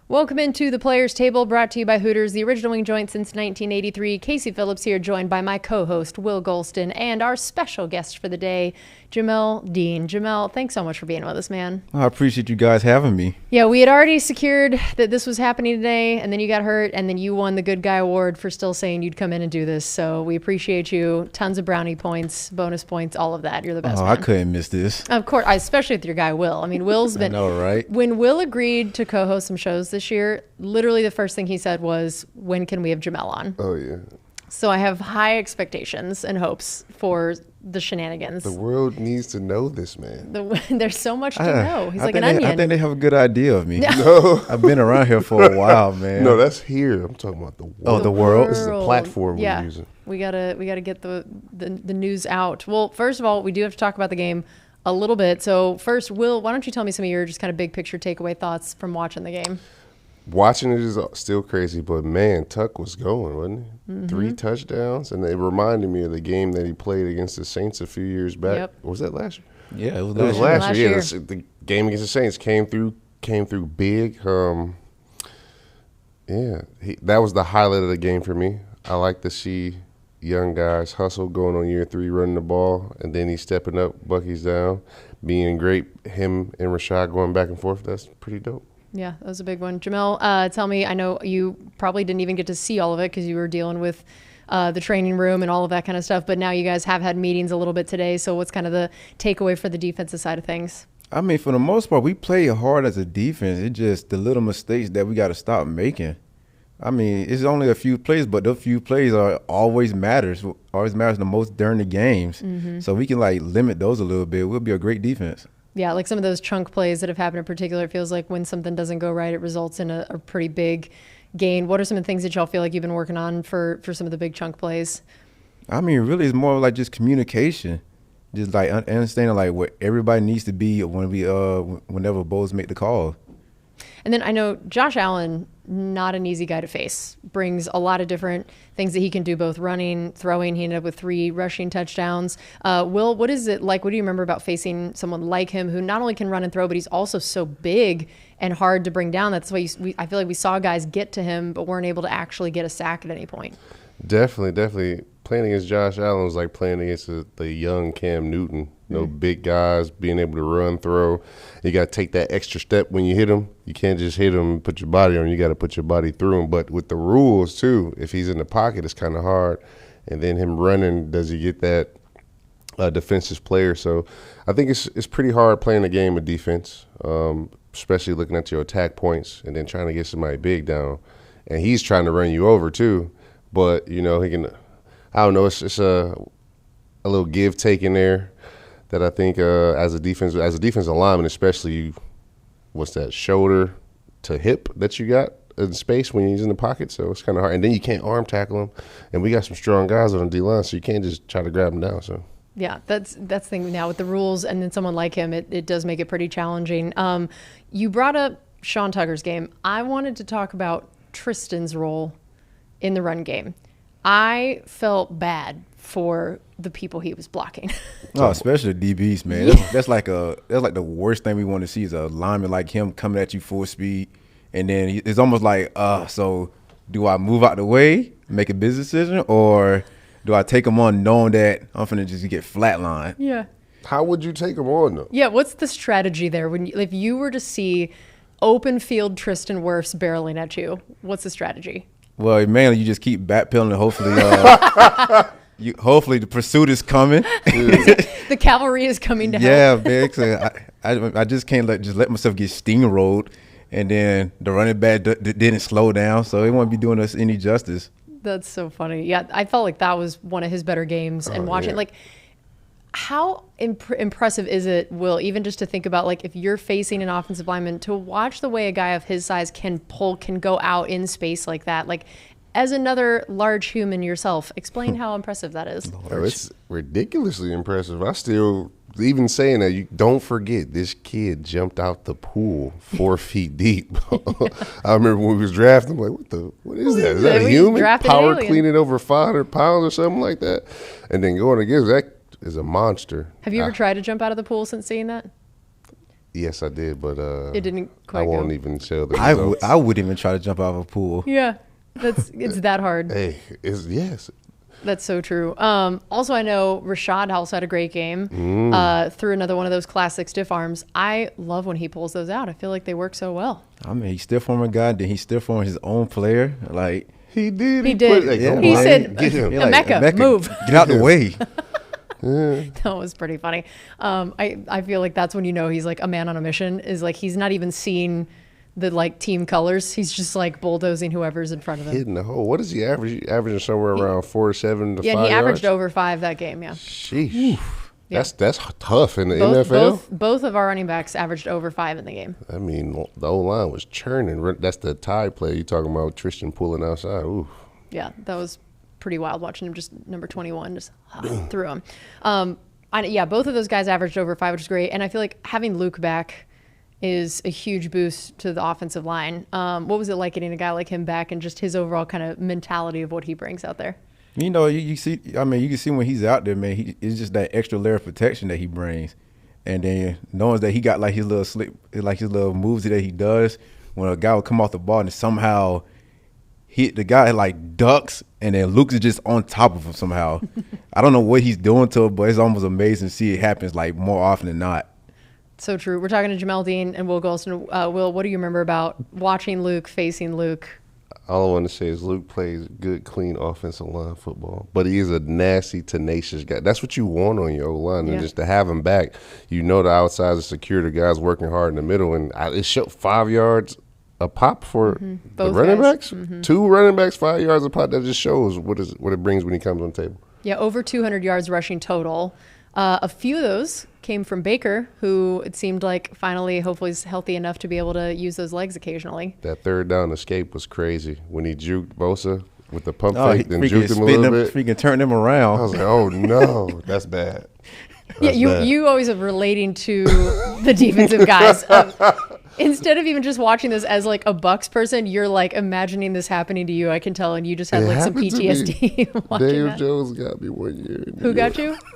Welcome into the Players Table, brought to you by Hooters, the original wing joint since 1983. Casey Phillips here, joined by my co-host, Will Golston, and our special guest for the day, Jamel Dean. Jamel, thanks so much for being with us, man. I appreciate you guys having me. Yeah, we had already secured that this was happening today, and then you got hurt, and then you won the Good Guy Award for still saying you'd come in and do this. So we appreciate you. Tons of brownie points, bonus points, all of that. You're the best, man. I couldn't miss this. Of course, especially with your guy, Will. I mean, Will's been... I know, right? When Will agreed to co-host some shows this year, literally the first thing he said was, when can we have Jamel on? Oh, yeah. So I have high expectations and hopes for the shenanigans. The world needs to know this, man. There's so much to know. He's like an I onion. think they have a good idea of me. No. I've been around here for a while, man. No, that's here. I'm talking about the world. Oh, the world? This is a platform Yeah. we're using. We gotta get the news out. Well, first of all, we do have to talk about the game a little bit. So first, Will, why don't you tell me some of your just kind of big picture takeaway thoughts from watching the game? Watching it is still crazy, but man, Tuck was going, wasn't he? Mm-hmm. 3 touchdowns, and it reminded me of the game that he played against the Saints a few years back. Yep. Was that last year? Yeah, it was last year. year. Yeah, the game against the Saints came through big. That was the highlight of the game for me. I like to see young guys hustle, going on year 3, running the ball, and then he's stepping up, Bucky's down, being great. Him and Rashad going back and forth. That's pretty dope. Yeah, that was a big one. Jamel, tell me, I know you probably didn't even get to see all of it because you were dealing with the training room and all of that kind of stuff, but now you guys have had meetings a little bit today, so what's kind of the takeaway for the defensive side of things? I mean, for the most part, we play hard as a defense. It's just the little mistakes that we got to stop making. I mean, it's only a few plays, but those few plays always matters the most during the games. Mm-hmm. So we can, limit those a little bit. We'll be a great defense. Yeah, like some of those chunk plays that have happened in particular, it feels like when something doesn't go right, it results in a pretty big gain. What are some of the things that y'all feel like you've been working on for some of the big chunk plays? I mean, really, it's more like just communication, just understanding what everybody needs to be when whenever Bowles make the call. And then I know Josh Allen, not an easy guy to face, brings a lot of different things that he can do, both running, throwing. He ended up with 3 rushing touchdowns. Will, what is it like? What do you remember about facing someone like him who not only can run and throw, but he's also so big and hard to bring down? That's why I feel like we saw guys get to him, but weren't able to actually get a sack at any point. Definitely. Playing against Josh Allen was like playing against the young Cam Newton. Big guys, being able to run, throw. You got to take that extra step when you hit him. You can't just hit him and put your body on him. You got to put your body through him. But with the rules, too, if he's in the pocket, it's kind of hard. And then him running, does he get that defensive player? So I think it's pretty hard playing a game of defense, especially looking at your attack points and then trying to get somebody big down. And he's trying to run you over, too. But, he can – I don't know. It's a little give-take in there. That I think as a defensive lineman, especially, what's that, shoulder to hip that you got in space when he's in the pocket, so it's kind of hard. And then you can't arm tackle him, and we got some strong guys on the D-line, so you can't just try to grab him down. So yeah, that's the thing now with the rules, and then someone like him, it does make it pretty challenging. You brought up Sean Tucker's game. I wanted to talk about Tristan's role in the run game. I felt bad for the people he was blocking. Oh, especially the DBs, man. Yeah. That's like the worst thing we want to see is a lineman like him coming at you full speed, and then it's almost like, so do I move out the way, make a business decision, or do I take him on knowing that I'm finna just get flatlined? Yeah. How would you take him on, though? Yeah, what's the strategy there? If you were to see open field Tristan Wirfs barreling at you, what's the strategy? Well, mainly you just keep backpedaling and hopefully the pursuit is coming. The cavalry is coming to help. Yeah, man. I just can't let myself get steamrolled, and then the running back didn't slow down, so he won't be doing us any justice. That's so funny. Yeah, I felt like that was one of his better games, and watching how impressive is it, Will, even just to think about if you're facing an offensive lineman, to watch the way a guy of his size can go out in space like that, as another large human yourself. Explain how impressive that is. Oh, it's ridiculously impressive. I still, even saying that, you don't forget this kid jumped out the pool 4 feet deep. I remember when we was drafting, I'm like, what is that? Is that a human? Power cleaning over 500 pounds or something like that? And then going against that is a monster. Have you ever tried to jump out of the pool since seeing that? Yes, I did, but It didn't quite I won't go. even show the I results. wouldn't even try to jump out of a pool. Yeah, it's that hard. Hey, yes. That's so true. Also, I know Rashad also had a great game. Threw another one of those classic stiff arms. I love when he pulls those out. I feel like they work so well. I mean, he stiff arm a guy, then he stiff arm his own player. Like He did. He did. He said, get him. Emeka, move. Get out the way. That was pretty funny. I feel like that's when you know he's like a man on a mission. Is like he's not even seeing the like team colors. He's just like bulldozing whoever's in front of him. Hitting the hole. What is he average? Averaging somewhere around 4 to 7 to 5 Yeah, yards? he averaged over 5 that game. Yeah. Sheesh. Yeah. That's tough in the NFL. Both of our running backs averaged over 5 in the game. I mean, the old line was churning. That's the tie play you talking about. Tristan pulling outside. Ooh. Yeah, that was pretty wild watching him just number 21 just through him. Both of those guys averaged over 5, which is great. And I feel like having Luke back is a huge boost to the offensive line. What was it like getting a guy like him back and just his overall kind of mentality of what he brings out there? You know, you see, I mean, you can see when he's out there, man, it's just that extra layer of protection that he brings. And then knowing that he got like his little slip, like his little moves that he does when a guy would come off the ball and somehow hit the guy like ducks and then Luke is just on top of him somehow. I don't know what he's doing to it, but it's almost amazing to see it happens like more often than not. So true. We're talking to Jamel Dean and Will Golston. Will, what do you remember about watching Luke, facing Luke? All I want to say is Luke plays good, clean offensive line football, but he is a nasty, tenacious guy. That's what you want on your O-line, and just to have him back, you know the outsides are secure, the guys working hard in the middle, and it showed 5 yards a pop for the Both running guys. backs. 2 running backs, 5 yards a pop. That just shows what it brings when he comes on the table. Yeah, over 200 yards rushing total. A few of those came from Baker, who it seemed like finally, hopefully, is healthy enough to be able to use those legs occasionally. That third down escape was crazy when he juked Bosa with the pump Oh, fake, then juked him a little bit. Freaking turn them around. I was like, oh no, that's bad. That's bad. You always are relating to the defensive guys. Instead of even just watching this as like a Bucs person, you're like imagining this happening to you. I can tell, and you just had like some happened to me. PTSD watching Daniel that. Jones got me 1 year. in Who New got York. you?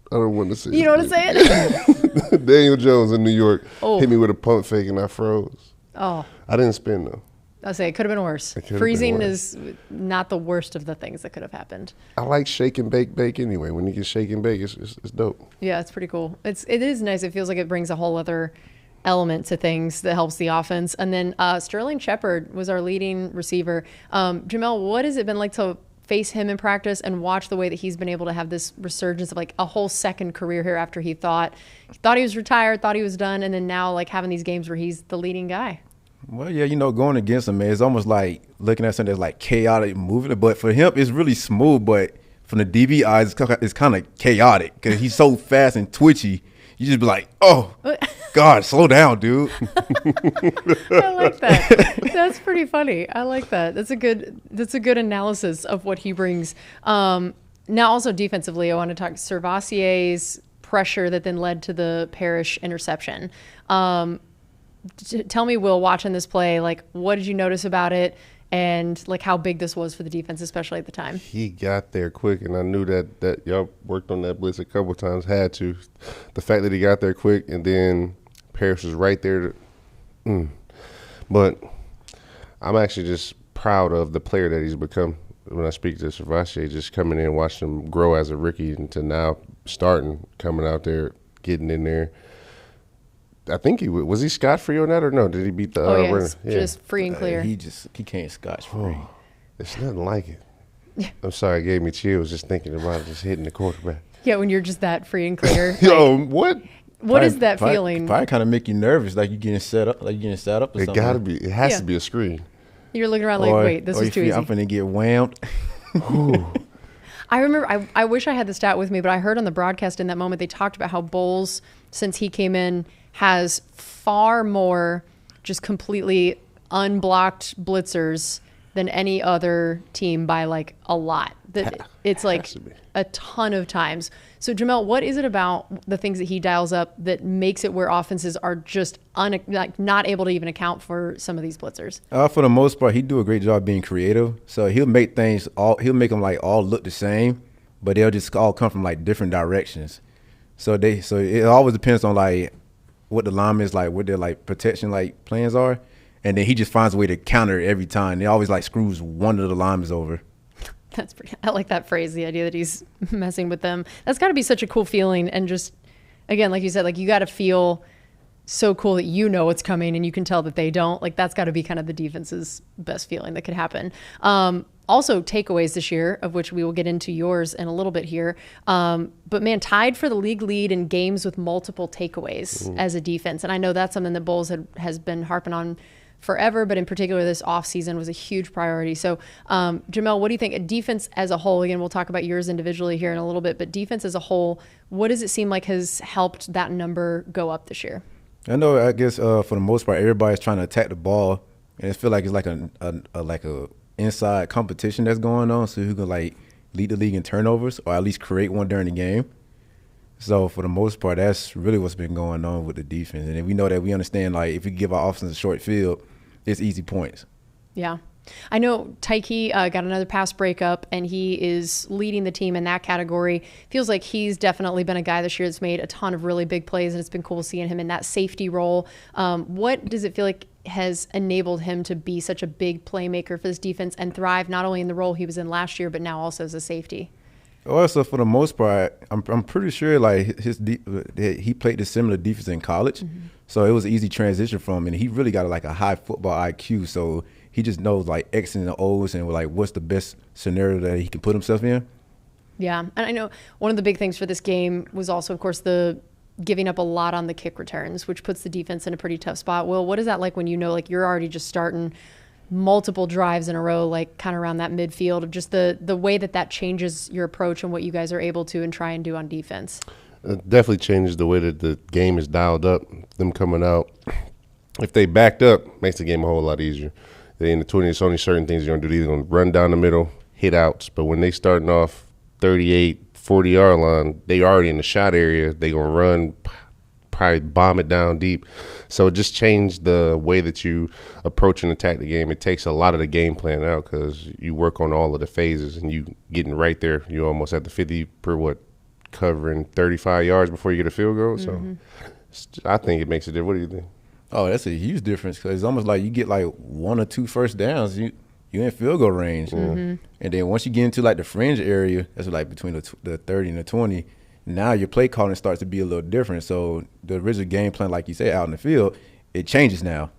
I don't want to say. You don't want to say it? Daniel Jones in New York Oh. hit me with a pump fake and I froze. Oh, I didn't spin though. I'll say it could have been worse. It could have Freezing been worse. is not the worst of the things that could have happened. I like shake and bake anyway. When you get shake and bake, it's dope. Yeah, it's pretty cool. It is nice. It feels like it brings a whole other element to things that helps the offense. And then Sterling Shepard was our leading receiver. Jamel, what has it been like to face him in practice and watch the way that he's been able to have this resurgence of like a whole second career here after he thought he was retired, thought he was done, and then now like having these games where he's the leading guy? Well, yeah, you know, going against him, man, it's almost like looking at something that's like chaotic moving. But for him, it's really smooth. But from the DB eyes, it's kind of chaotic because he's so fast and twitchy. You just be like, oh, God, slow down, dude. I like that. That's pretty funny. I like that. That's a good analysis of what he brings. Now, also defensively, I want to talk Servacier's pressure that then led to the Parrish interception. Tell me, Will, watching this play, like, what did you notice about it, and like how big this was for the defense, especially at the time? He got there quick, and I knew that y'all worked on that blitz a couple of times. Had to. The fact that he got there quick, and then Parrish was right there. But I'm actually just proud of the player that he's become. When I speak to Servacier, just coming in and watching him grow as a rookie into now starting, coming out there, getting in there. I think was he scot-free on that or no? Did he beat the runner? Just free and clear. He can't scotch free. It's nothing like it. I'm sorry, it gave me chills just thinking about just hitting the quarterback. Yeah, when you're just that free and clear. Yo, what? What is that feeling? Probably kind of make you nervous, like you're getting set up, or It something. gotta be. It has to be a screen. You're looking around like, wait, this is too easy. I'm finna get whammed. I remember, I wish I had the stat with me, but I heard on the broadcast in that moment, they talked about how Bowles, since he came in, has far more just completely unblocked blitzers than any other team by like a lot. It's like a ton of times. So Jamel, what is it about the things that he dials up that makes it where offenses are just not able to even account for some of these blitzers? For the most part, he do a great job being creative. So he'll make them like all look the same, but they'll just all come from like different directions. So it always depends on like what the linemen's like, what their like protection like plans are, and then he just finds a way to counter it every time. He always like screws one of the linemen over. That's pretty. I like that phrase. The idea that he's messing with them. That's got to be such a cool feeling. And just again, like you said, like you got to feel so cool that you know what's coming and you can tell that they don't. Like that's got to be kind of the defense's best feeling that could happen. Also takeaways this year, of which we will get into yours in a little bit here. But man, tied for the league lead in games with multiple takeaways as a defense. And I know that's something that Bulls has been harping on forever, but in particular this offseason was a huge priority. So Jamel, what do you think? A defense as a whole, again, we'll talk about yours individually here in a little bit, but defense as a whole, what does it seem like has helped that number go up this year? I guess for the most part, everybody's trying to attack the ball, and it feels like it's like a inside competition that's going on. So who can like lead the league in turnovers or at least create one during the game. So for the most part, that's really what's been going on with the defense. And we know that we understand like if we give our offense a short field, it's easy points. Yeah. I know Tyke got another pass breakup, and he is leading the team in that category. Feels like he's definitely been a guy this year that's made a ton of really big plays, and it's been cool seeing him in that safety role. What does it feel like has enabled him to be such a big playmaker for this defense and thrive not only in the role he was in last year, but now also as a safety? Also, for the most part, I'm pretty sure like he played a similar defense in college, so it was an easy transition from him, and he really got like a high football IQ, so he just knows like X and the O's and like what's the best scenario that he can put himself in. Yeah, and I know one of the big things for this game was also, of course, the giving up a lot on the kick returns, which puts the defense in a pretty tough spot. Will, what is that like when you know like you're already just starting multiple drives in a row, like kind of around that midfield, of just the way that changes your approach and what you guys are able to and try and do on defense? It definitely changes the way that the game is dialed up. Them coming out, if they backed up, makes the game a whole lot easier. They in the 20, it's only certain things you're going to do. They're going to run down the middle, hit outs. But when they starting off 38, 40-yard line, they already in the shot area. They going to run, probably bomb it down deep. So it just changed the way that you approach and attack the game. It takes a lot of the game plan out because you work on all of the phases and you getting right there. You almost at the 50 per covering 35 yards before you get a field goal. So I think it makes a difference. What do you think? Oh, that's a huge difference because it's almost like you get like 1 or 2 first downs, you in field goal range. And then once you get into like the fringe area, that's like between the 30 and the 20, now your play calling starts to be a little different. So the original game plan, like you said, out in the field, it changes now.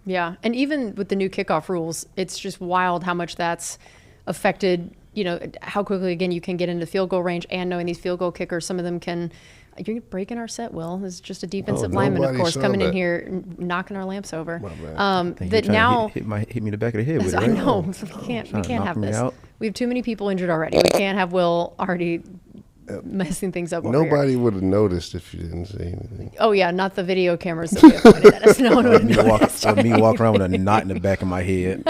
Yeah, and even with the new kickoff rules, it's just wild how much that's affected, you know, how quickly, again, you can get into field goal range, and knowing these field goal kickers, some of them can – you're breaking our set, Will. This is just a defensive lineman, of course, coming in here, knocking our lamps over. That now hit me in the back of the head with it. Right? I know. We can't have this. We have too many people injured already. We can't have Will already messing things up. Nobody would have noticed if you didn't say anything. Oh yeah, not the video cameras that we have pointed at us. No one would have noticed. Me walking around with a knot in the back of my head.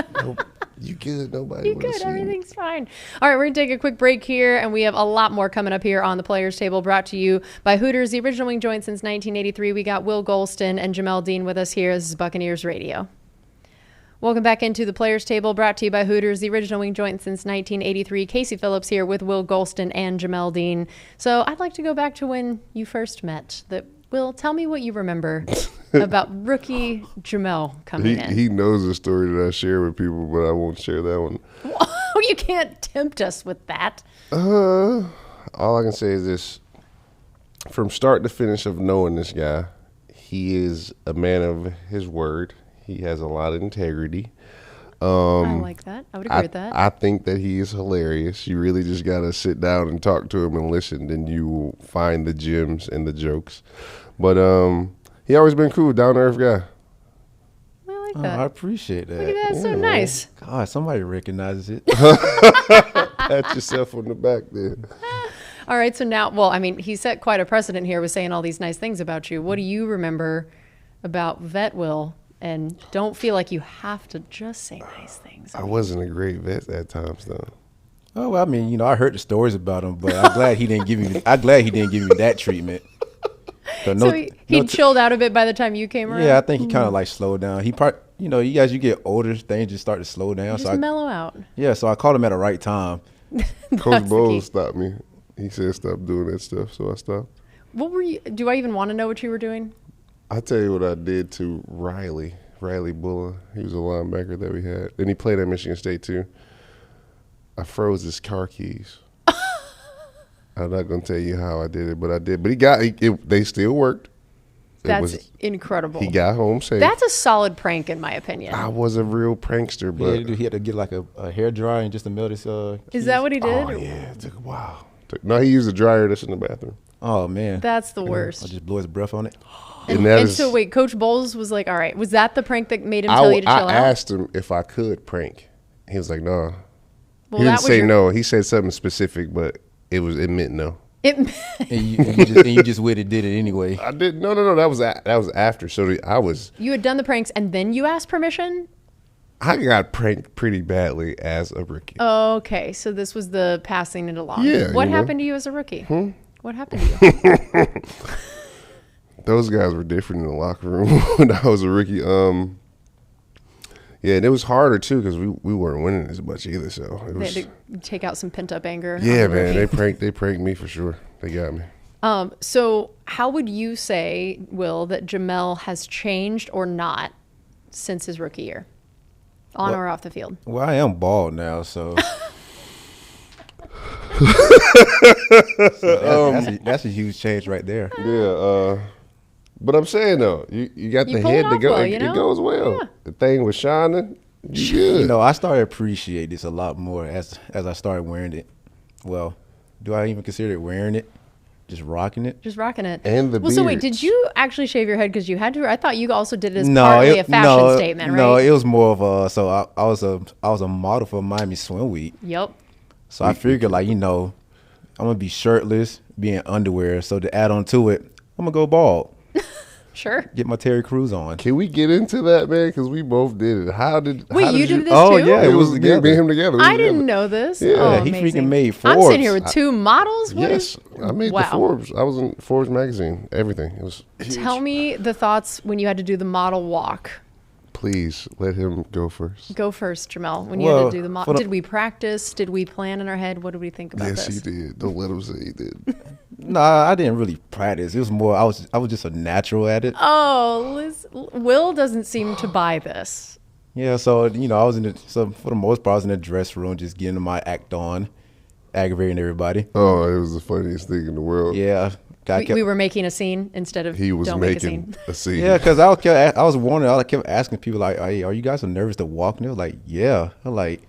You good? Nobody would have seen. Everything's fine. All right, we're going to take a quick break here, and we have a lot more coming up here on the Players Table, brought to you by Hooters, the original wing joint since 1983. We got Will Golston and Jamel Dean with us here. This is Buccaneers Radio. Welcome back into the Players Table, brought to you by Hooters, the original wing joint since 1983. Casey Phillips here with Will Golston and Jamel Dean. So I'd like to go back to when you first met. Will, tell me what you remember about rookie Jamel coming in. He knows the story that I share with people, but I won't share that one. Oh, you can't tempt us with that. All I can say is this. From start to finish of knowing this guy, he is a man of his word. He has a lot of integrity. I like that. I would agree with that. I think that he is hilarious. You really just got to sit down and talk to him and listen, then you will find the gems and the jokes. But he always been cool, down-to-earth guy. I like that. I appreciate that. Look at that. Yeah. So nice. God, somebody recognizes it. Pat yourself on the back there. All right, so now, well, I mean, he set quite a precedent here with saying all these nice things about you. What do you remember about Vet Will? And don't feel like you have to just say nice things. I wasn't a great vet at times, though. Oh, well, I mean, you know, I heard the stories about him, but I'm glad he didn't give you. I'm glad he didn't give you that treatment. So he chilled out a bit by the time you came around. Yeah, I think he kind of like slowed down. You know, you get older, things just start to slow down. Just mellow out. Yeah, so I called him at the right time. Coach Bowles stopped me. He said stop doing that stuff, so I stopped. What were you? Do I even want to know what you were doing? I'll tell you what I did to Riley Buller. He was a linebacker that we had. And he played at Michigan State, too. I froze his car keys. I'm not going to tell you how I did it, but I did. But they still worked. That's incredible. He got home safe. That's a solid prank, in my opinion. I was a real prankster, but He had to get like a hair dryer and just to melt his Is that what he did? oh yeah, it took a while. No, he used a dryer that's in the bathroom. Oh man, That's the worst. I'll just blow his breath on it. And so wait, Coach Bowles was like, all right, was that the prank that made him tell you to chill out? I asked him if I could prank. He was like, no. Well, He didn't say no. He said something specific, but it meant no. And you just did it anyway. I didn't. No. That was after. So You had done the pranks and then you asked permission? I got pranked pretty badly as a rookie. Okay, so this was the passing it along. Yeah. What happened to you as a rookie? What happened to you? Those guys were different in the locker room when I was a rookie. Yeah, and it was harder too because we weren't winning as much either. So They had to take out some pent up anger. Yeah, man, they pranked me for sure. They got me. So how would you say, Will, that Jamel has changed or not since his rookie year, on or off the field? Well, I am bald now, so. That's a huge change right there. Yeah, but I'm saying though, you got the head to go. Well, it goes well. Yeah. The thing was shining. You good. You know, I started to appreciate this a lot more as I started wearing it. Well, do I even consider it wearing it? Just rocking it? Just rocking it. And the beard. So wait, did you actually shave your head because you had to? I thought you also did it as partly a fashion statement, right? No, it was more of a. So I was a model for Miami Swim Week. Yep. So I figured, like, I'm gonna be shirtless, be in underwear. So to add on to it, I'm gonna go bald. Sure. Get my Terry Crews on. Can we get into that, man? Because we both did it. Wait, you did this Oh too? yeah, it was me together. and him together. I didn't know this. Yeah, Oh, he amazing. freaking made Forbes. I'm sitting here with two models. Yes, I made the Forbes. I was in Forbes magazine. Everything. It was huge. Tell me the thoughts when you had to do the model walk. Please let him go first. Go first, Jamel. When you had to do the model, did we practice? Did we plan in our head? What did we think about Yes, this? he did. Don't let him say he did. No, I didn't really practice. It was more I was just a natural at it. Oh, Will doesn't seem to buy this. Yeah, so I was for the most part I was in the dressing room just getting my act on, aggravating everybody. Oh, it was the funniest thing in the world. Yeah. We were making a scene instead of he was don't making make a scene. Yeah, because I was wondering. I kept asking people like, "Hey, are you guys so nervous to walk?" And they were like, "Yeah." I'm like,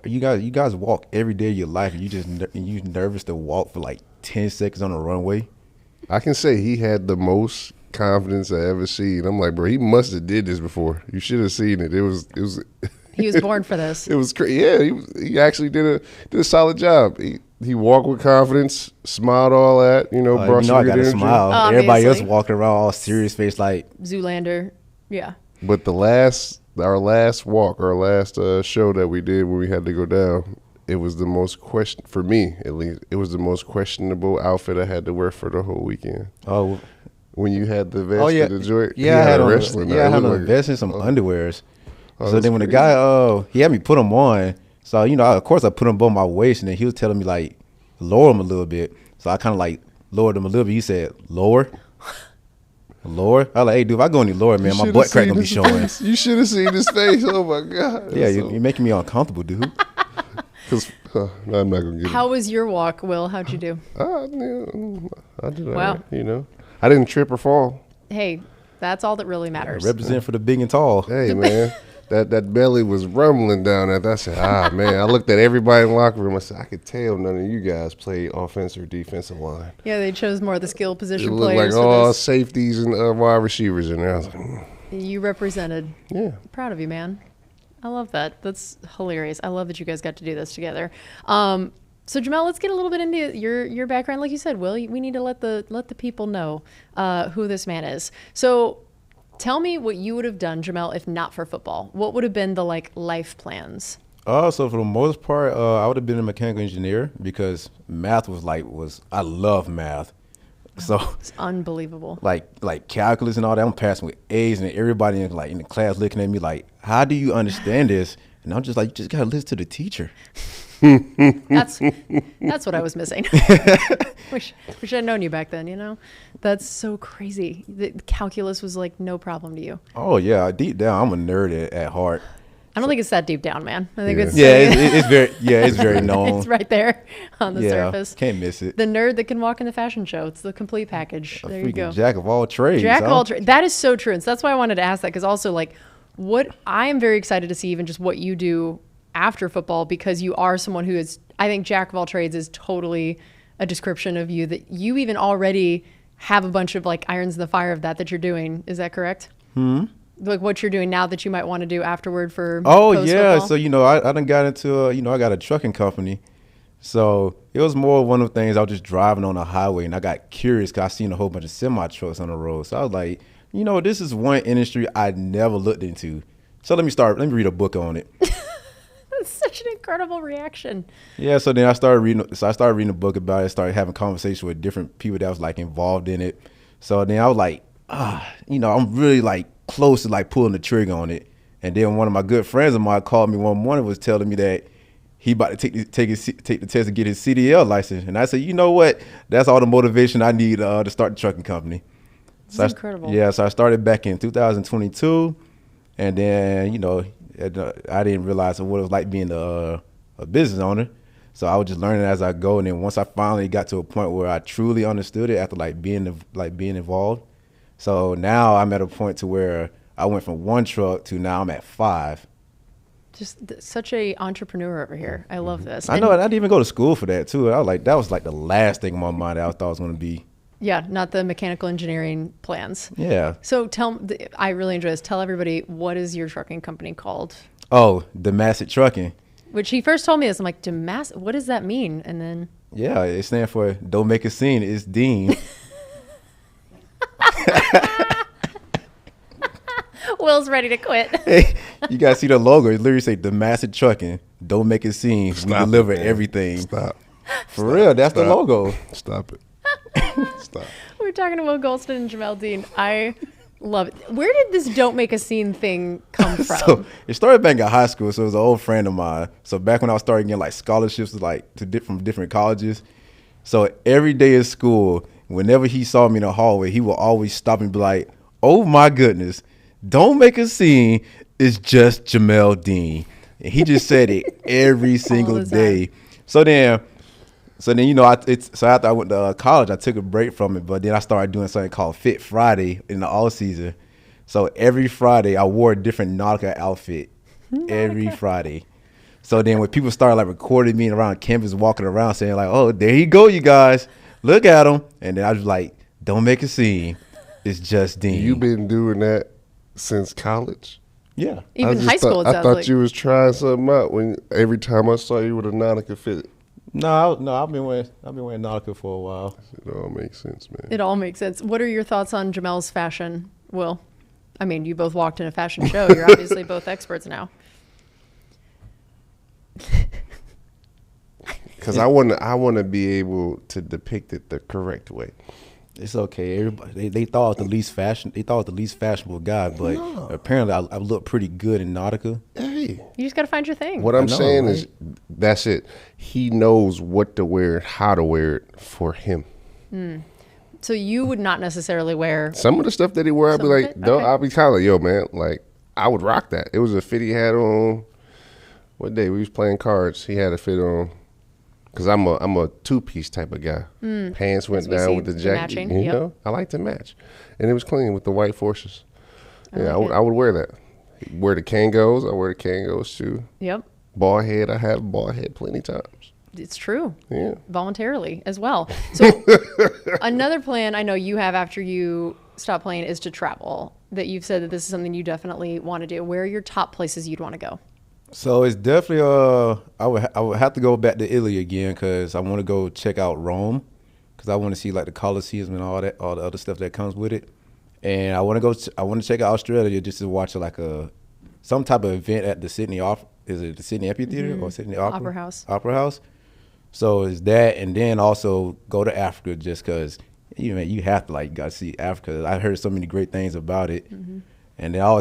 you guys walk every day of your life, and you nervous to walk for like 10 seconds on a runway? I can say he had the most confidence I ever seen. I'm like, bro, he must have did this before. You should have seen it. It was. He was born for this. It was crazy. Yeah, he actually did a solid job. He walked with confidence, smiled all that, brought some I good got to energy. smile. Obviously. Everybody else walking around all serious face like Zoolander. Yeah. But our last show that we did when we had to go down, it was the most for me at least, it was the most questionable outfit I had to wear for the whole weekend. Oh, when you had the vest yeah, and the joint, yeah, I had wrestling. I had a vest and some underwears. Oh, so then when the guy, he had me put them on. So of course I put them above my waist, and then he was telling me like lower them a little bit. So I kind of like lowered them a little bit. He said lower. Lower? I was like, hey, dude, if I go any lower, man, my butt crack gonna be showing. You should have seen his face. Oh my god. Yeah, you're making me uncomfortable, dude. Because I'm not gonna get it. How was your walk, Will? How'd you do? I did all Wow. right, I didn't trip or fall. Hey, that's all that really matters. Represent for the big and tall. Hey, man. That belly was rumbling down there. I said, man. I looked at everybody in the locker room. I said, I could tell none of you guys play offensive or defensive line. Yeah, they chose more of the skill It position looked like players all for this. safeties and wide receivers in there. I was like, You represented. yeah. Proud of you, man. I love that. That's hilarious. I love that you guys got to do this together. So Jamel, let's get a little bit into your background. Like you said, Will, we need to let the people know who this man is. So tell me what you would have done, Jamel, if not for football. What would have been the life plans? So for the most part, I would have been a mechanical engineer because math was I love math. So It's unbelievable. like calculus and all that, I'm passing with A's, and everybody in the class looking at me like, how do you understand this? And I'm just like, you just gotta listen to the teacher. That's what I was missing. Wish I had known you back then, you know? That's so crazy. The calculus was like no problem to you. Oh yeah, deep down, I'm a nerd at heart. I don't think it's that deep down, man. I think it's very known. It's right there on the surface. Can't miss it. The nerd that can walk in the fashion show. It's the complete package. There you go. Jack of all trades. Jack of all trades. That is so true. And so that's why I wanted to ask that, because also like what I am very excited to see even just what you do after football, because you are someone who is, I think Jack of all trades is totally a description of you, that you even already have a bunch of like irons in the fire of that you're doing. Is that correct? Like what you're doing now that you might want to do afterward for post-football? So I done got into I got a trucking company, so it was more one of the things. I was just driving on the highway and I got curious because I seen a whole bunch of semi trucks on the road, so I was like, this is one industry I never looked into, so let me read a book on it. That's such an incredible reaction. Yeah, so then I started reading a book about it, started having conversations with different people that was like involved in it. So then I was like, I'm really like close to like pulling the trigger on it. And then one of my good friends of mine called me one morning, was telling me that he about to take the test to get his CDL license. And I said, you know what? That's all the motivation I need to start the trucking company. That's incredible. So I started back in 2022, and then I didn't realize what it was like being a business owner. So I was just learning as I go. And then once I finally got to a point where I truly understood it after being involved. So now I'm at a point to where I went from one truck to now I'm at 5. Just such a entrepreneur over here. I love this. I know. I didn't even go to school for that too. I was like, that was like the last thing in my mind that I thought I was going to be. Yeah, not the mechanical engineering plans. Yeah. So I really enjoy this. Tell everybody, what is your trucking company called? Oh, Domestic Trucking. Which he first told me this. I'm like, what does that mean? And then. Yeah, it stands for Don't Make a Scene. It's Dean. Will's ready to quit. Hey, you guys see the logo? It literally say Domestic Trucking. Don't make a scene. We deliver everything. Stop. For real, that's the logo. Stop it. Stop. We're talking to Will Golston and Jamel Dean. I love it. Where did this "don't make a scene" thing come from? So it started back in high school. So it was an old friend of mine. So back when I was starting getting like scholarships from different colleges. So every day at school, whenever he saw me in the hallway, he would always stop and be like, "Oh my goodness, don't make a scene. It's just Jamel Dean." And he just said it every single day. So then after I went to college, I took a break from it, but then I started doing something called Fit Friday in the all season. So every Friday I wore a different nautical outfit every Friday. So then when people started like recording me around campus, walking around saying like, "Oh, there you go, you guys, look at him," and then I was like, "Don't make a scene. It's just Dean." You've been doing that since college? Yeah. Even high school, I thought you was trying something out when every time I saw you with a nautica fit. No, I've been wearing nautica for a while. It all makes sense, man. It all makes sense. What are your thoughts on Jamel's fashion, Will? I mean, you both walked in a fashion show. You're obviously both experts now. Because I want to be able to depict it the correct way. It's okay. Everybody they thought I was the least fashion. They thought I was the least fashionable guy, but apparently I look pretty good in nautica. Hey, you just got to find your thing. What I'm saying is, that's it. He knows what to wear and how to wear it for him. So you would not necessarily wear some of the stuff that he wore. I'd be like, I'll be kind of yo, man. Like I would rock that. It was a fit he had on. What day we was playing cards? He had a fit on. Cause I'm a 2-piece type of guy. Pants went down with the jacket. Matching, you know, I like to match, and it was clean with the white forces. I would wear that. Wear the Kangos. I wear the Kangos too. Yep. Bald head. I have bald head plenty times. It's true. Yeah. Voluntarily as well. So another plan I know you have after you stop playing is to travel. That you've said that this is something you definitely want to do. Where are your top places you'd want to go? So it's definitely I would have to go back to Italy again because I want to go check out Rome because I want to see like the Colosseum and all the other stuff that comes with it, and I want to check out Australia just to watch like some type of event at the Sydney Is it the Sydney Amphitheater or Sydney Opera House? Opera House. So it's that, and then also go to Africa just because you have to gotta see Africa. I heard so many great things about it. And then I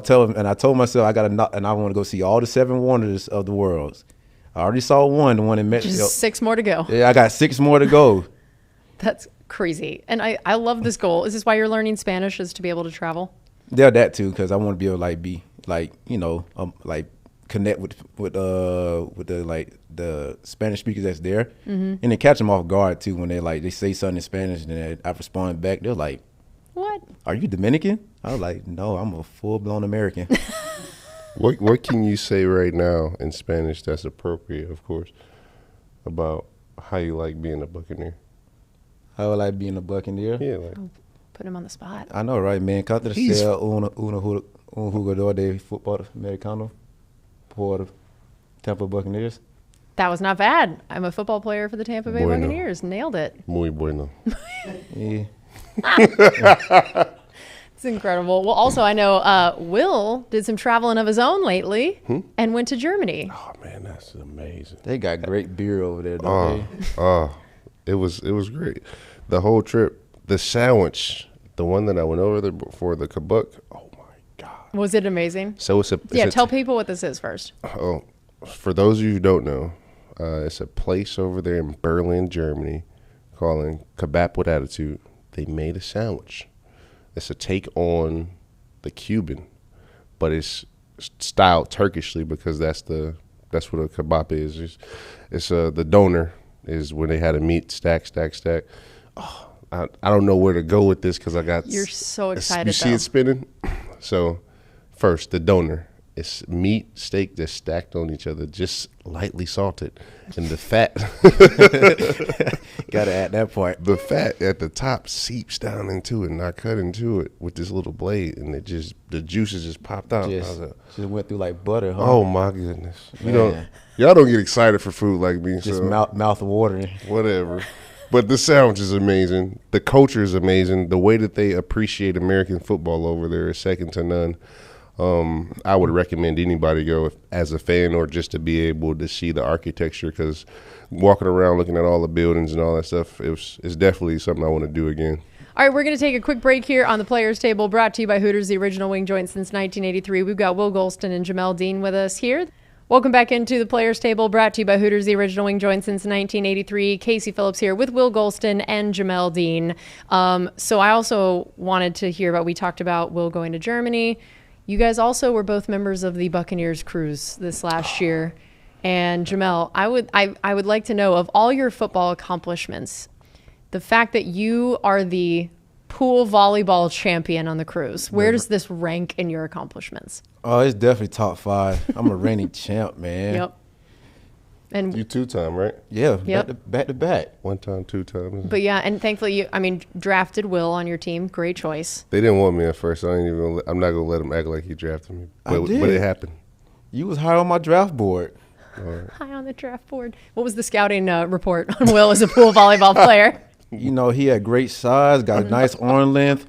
told myself I want to go see all the 7 wonders of the world. I already saw one, the one in Mexico. Just 6 more to go. Yeah, I got 6 more to go. That's crazy. And I love this goal. Is this why you're learning Spanish, is to be able to travel? Yeah, that too, because I want to be able to like be like, like connect with the like the Spanish speakers that's there, and then catch them off guard too when they say something in Spanish and then I respond back. They're like, "What? Are you Dominican?" I was like, "No, I'm a full-blown American." What can you say right now in Spanish that's appropriate, of course, about how you like being a Buccaneer? How I like being a Buccaneer? Yeah, like Put him on the spot. I know, right, man? Contra ser un jugador de fútbol americano por Tampa Buccaneers. That was not bad. I'm a football player for the Tampa Bay Bueno. Buccaneers. Nailed it. muy bueno. Yeah. It's incredible. Well, also, I know Will did some traveling of his own lately and went to Germany. Oh man, that's amazing. They got great beer over there, don't they? It was great. The whole trip, the sandwich, the one that I went over there for the kabuk. Oh my god! Was it amazing? So Tell people what this is first. Oh, for those of you who don't know, it's a place over there in Berlin, Germany, called Kebab with Attitude. They made a sandwich. It's a take on the Cuban, but it's styled Turkishly because that's what a kebab is. It's the doner is when they had a meat stack. Oh, I don't know where to go with this because I got. You're so excited. You see it spinning. So first, the doner. It's meat, steak that's stacked on each other, just lightly salted. And the fat. Got to add that part. The fat at the top seeps down into it, and I cut into it with this little blade, and the juices just popped out. Just went through like butter, huh? Oh, my goodness. Y'all don't get excited for food like me. Just so mouth watering. whatever. But the sandwich is amazing. The culture is amazing. The way that they appreciate American football over there is second to none. I would recommend anybody go as a fan or just to be able to see the architecture because walking around looking at all the buildings and all that stuff, it's definitely something I want to do again. All right, we're going to take a quick break here on the Players Table, brought to you by Hooters, the original wing joint since 1983. We've got Will Golston and Jamel Dean with us here. Welcome back into the Players Table, brought to you by Hooters, the original wing joint since 1983. Casey Phillips here with Will Golston and Jamel Dean. So I also wanted to hear about, we talked about Will going to Germany. You guys also were both members of the Buccaneers cruise this last year. And Jamel, I would like to know, of all your football accomplishments, the fact that you are the pool volleyball champion on the cruise, where does this rank in your accomplishments? Oh, it's definitely top 5. I'm a reigning champ, man. Yep. And You 2-time, right? Yeah, Yep. back to back. 1 time, 2 times. But yeah, and thankfully drafted Will on your team. Great choice. They didn't want me at first. So I'm not gonna let them act like he drafted me. But it happened. You was high on my draft board. High on the draft board. What was the scouting report on Will as a pool volleyball player? You know, he had great size, got a nice arm length,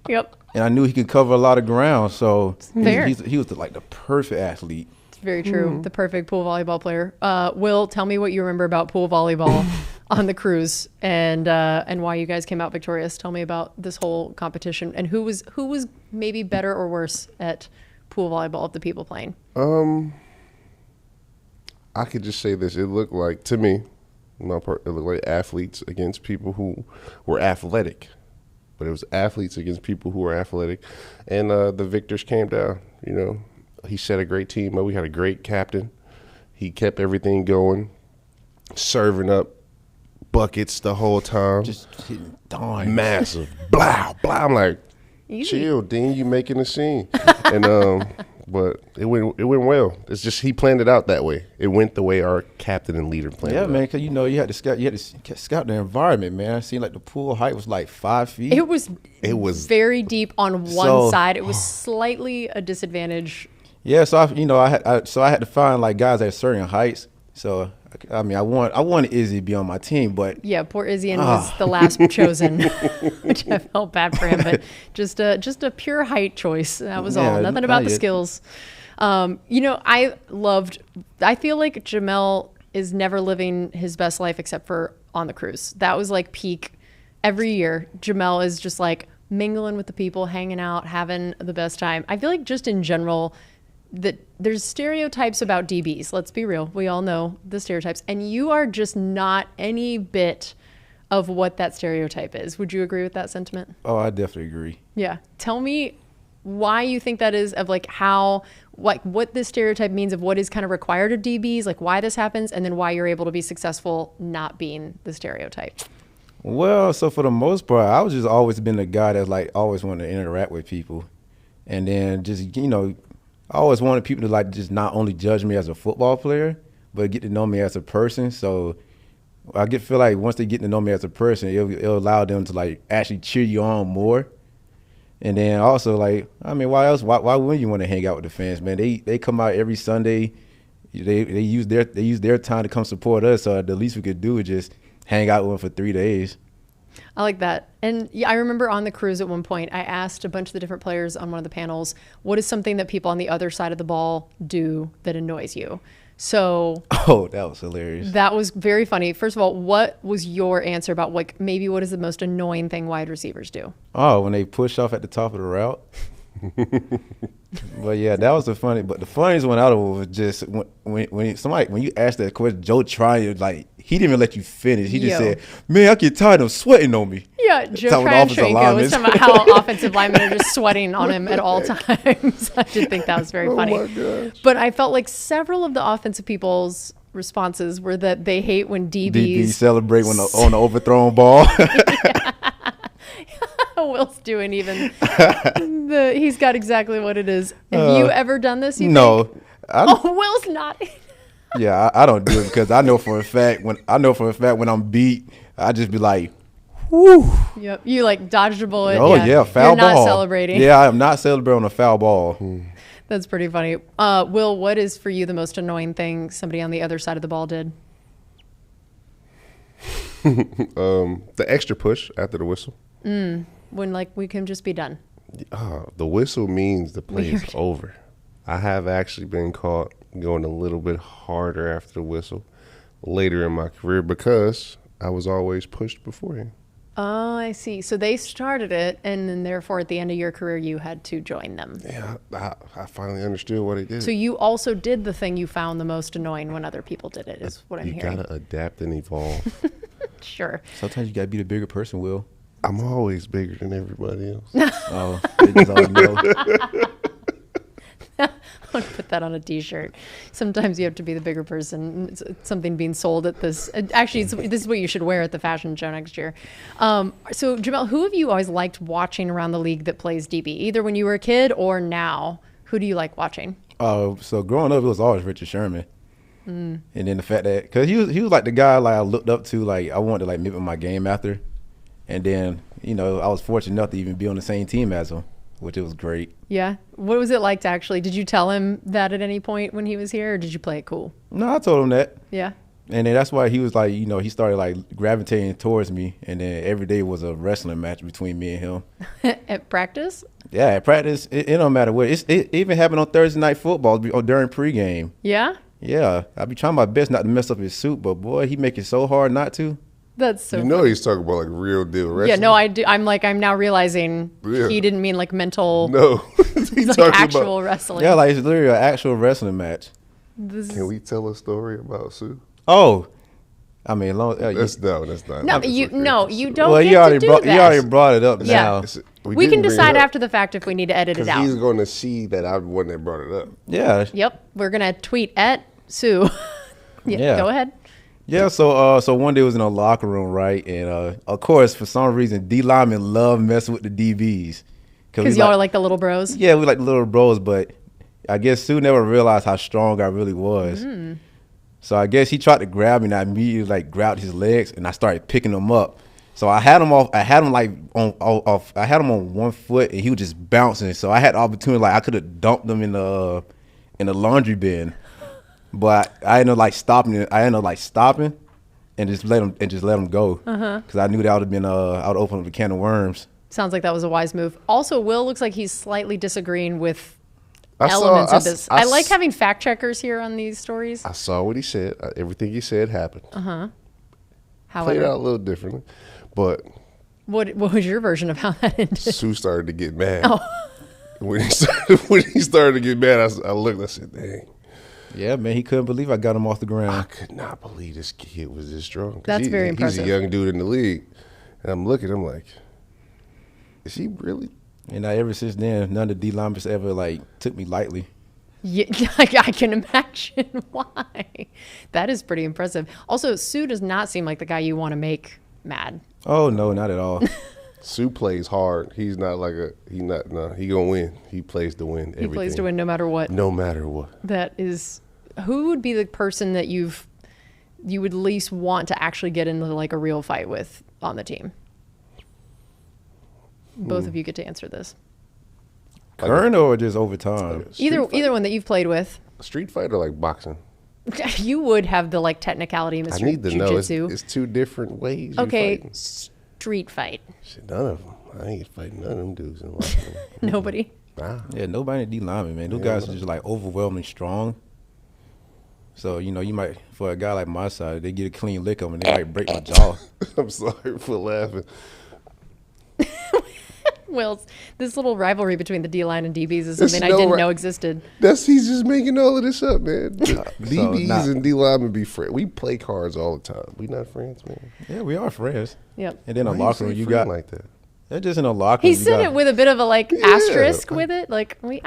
Yep. and I knew he could cover a lot of ground. So Fair. he was like the perfect athlete. Very true. The perfect pool volleyball player. Will, tell me what you remember about pool volleyball on the cruise and why you guys came out victorious. Tell me about this whole competition and who was maybe better or worse at pool volleyball of the people playing. I could just say this. It looked like, to me, it looked like athletes against people who were athletic. But it was athletes against people who were athletic. And the victors came down, you know. He set a great team up. We had a great captain. He kept everything going, serving up buckets the whole time. Just hitting dimes. Massive. Blah, blah. I'm like, Easy. chill, Dean, you making a scene. And but it went well. It's just he planned it out that way. It went the way our captain and leader planned it Yeah, out. man, because you had to scout the environment, man. I seen like the pool height was like 5 feet. It was very deep on one side. It was slightly a disadvantage. Yeah, so I had to find like guys at certain heights. So I mean, I wanted Izzy to be on my team, but Yeah, poor Izzy was the last chosen, which I felt bad for him. But just a pure height choice. That was all. Nothing about the skills. I feel like Jamel is never living his best life except for on the cruise. That was like peak. Every year, Jamel is just like mingling with the people, hanging out, having the best time. I feel like just in general, that there's stereotypes about DBs. Let's be real. We all know the stereotypes. And you are just not any bit of what that stereotype is. Would you agree with that sentiment? Oh, I definitely agree. Yeah. Tell me why you think that is, of like how, like what this stereotype means of what is kind of required of DBs, like why this happens, and then why you're able to be successful not being the stereotype. Well, so for the most part, I was just always been the guy that like always wanted to interact with people. And then just, I always wanted people to like just not only judge me as a football player, but get to know me as a person. So feel like once they get to know me as a person, it'll allow them to like actually cheer you on more. And then also like, I mean, why else? Why wouldn't you want to hang out with the fans, man? They come out every Sunday. They use their time to come support us. So the least we could do is just hang out with them for 3 days. I like that. And yeah, I remember on the cruise at one point, I asked a bunch of the different players on one of the panels, what is something that people on the other side of the ball do that annoys you? So oh, that was hilarious. That was very funny. First of all, what was your answer about like maybe what is the most annoying thing wide receivers do? Oh, when they push off at the top of the route. But yeah, that was the funniest one out of it was just when you asked that question, Joe Tryon, like he didn't even let you finish. He just said, "Man, I get tired of sweating on me." Yeah, Joe Tryon was talking about how offensive linemen are just sweating on him at all times. I did think that was very funny. Oh my gosh. But I felt like several of the offensive people's responses were that they hate when DBs celebrate on the overthrown ball. Will's doing even he's got exactly what it is. Have you ever done this? No. Think? Will's not. Yeah, I don't do it because I know for a fact when I'm beat, I just be like, whoo. Yep. You like dodged a bullet. Oh yeah, foul You're ball. Not celebrating. Yeah, I am not celebrating on a foul ball. That's pretty funny. Will, what is for you the most annoying thing somebody on the other side of the ball did? The extra push after the whistle. When like we can just be done. The whistle means the play is over. I have actually been caught going a little bit harder after the whistle later in my career because I was always pushed beforehand. Oh, I see. So they started it, and then therefore at the end of your career you had to join them. Yeah, I finally understood what they did. So you also did the thing you found the most annoying when other people did it, is what I'm hearing. You gotta adapt and evolve. Sure. Sometimes you gotta be the bigger person, Will. I'm always bigger than everybody else. Oh, they just all know. I want to put that on a t-shirt. Sometimes you have to be the bigger person. It's something being sold at this. Actually, this is what you should wear at the fashion show next year. So, Jamel, who have you always liked watching around the league that plays DB? Either when you were a kid or now. Who do you like watching? So growing up, it was always Richard Sherman. And then the fact that, because he was like the guy like I looked up to, like I wanted to like mimic my game after. And then, I was fortunate enough to even be on the same team as him, which it was great. Yeah. What was it like to actually, did you tell him that at any point when he was here, or did you play it cool? No, I told him that. Yeah. And then that's why he was like, he started like gravitating towards me. And then every day was a wrestling match between me and him. At practice? Yeah, at practice, it don't matter what. It even happened on Thursday Night Football during pregame. Yeah? Yeah. I be trying my best not to mess up his suit, but boy, he make it so hard not to. That's so funny. Funny. He's talking about like real deal wrestling. Yeah, no, I do. I'm now realizing he didn't mean like mental. No. He's like actual wrestling. Yeah, like it's literally an actual wrestling match. Can we tell a story about Sue? Oh. I mean, that's not. No, you don't. Well, you already brought it up now. We can decide after the fact if we need to edit it out. He's going to see that I'm the one that brought it up. Yeah. Yep. We're gonna tweet at Sue. yeah. Go ahead. Yeah. So one day I was in a locker room, right, and of course for some reason D linemen love messing with the DBs because y'all are like the little bros. Yeah, we like the little bros, but I guess Sue never realized how strong I really was. So I guess he tried to grab me, and I immediately like grabbed his legs, and I started picking him up. So I had him on one foot, and he was just bouncing. So I had the opportunity, like I could have dumped him in the laundry bin, but I ended up like stopping. And just let him go because I knew that would have been I would open up a can of worms. Sounds like that was a wise move. Also, Will looks like he's slightly disagreeing with elements of this. I like having fact checkers here on these stories. I saw what he said. Everything he said happened. However, played out a little differently, but what was your version of how that ended? Sue started to get mad. when he started to get mad, I looked. I said, "Dang." Yeah, man, he couldn't believe I got him off the ground. I could not believe this kid was this strong. That's very impressive. He's a young dude in the league, and I'm looking. I'm like, is he really? And ever since then, none of the D linemen ever like took me lightly. Yeah, I can imagine why. That is pretty impressive. Also, Sue does not seem like the guy you want to make mad. Oh no, not at all. Sue plays hard. He's not like he gonna win. He plays to win. He plays to win no matter what. No matter what. That is, who would be the person that you would least want to actually get into like a real fight with on the team? Both of you get to answer this. Current or just over time? Either one that you've played with. A street fight or like boxing? You would have the like technicality, Mr. I need to know. Jiu-Jitsu. It's two different ways. Okay, street fight. Shit, none of them. I ain't fighting none of them dudes in life. Nobody. Nah. Yeah, nobody in D lineman, man. Those guys are just like overwhelmingly strong. So, you might, for a guy like my side, they get a clean lick on me and they might break my jaw. I'm sorry for laughing. Well, this little rivalry between the D-line and DBs is something I didn't know existed. He's just making all of this up, man. DBs and D-linemen be friends. We play cards all the time. We not friends, man. Yeah, we are friends. Yep. And then a locker room, you got like that. They're just in a locker room. He said it with a bit of a like asterisk with it. Like, we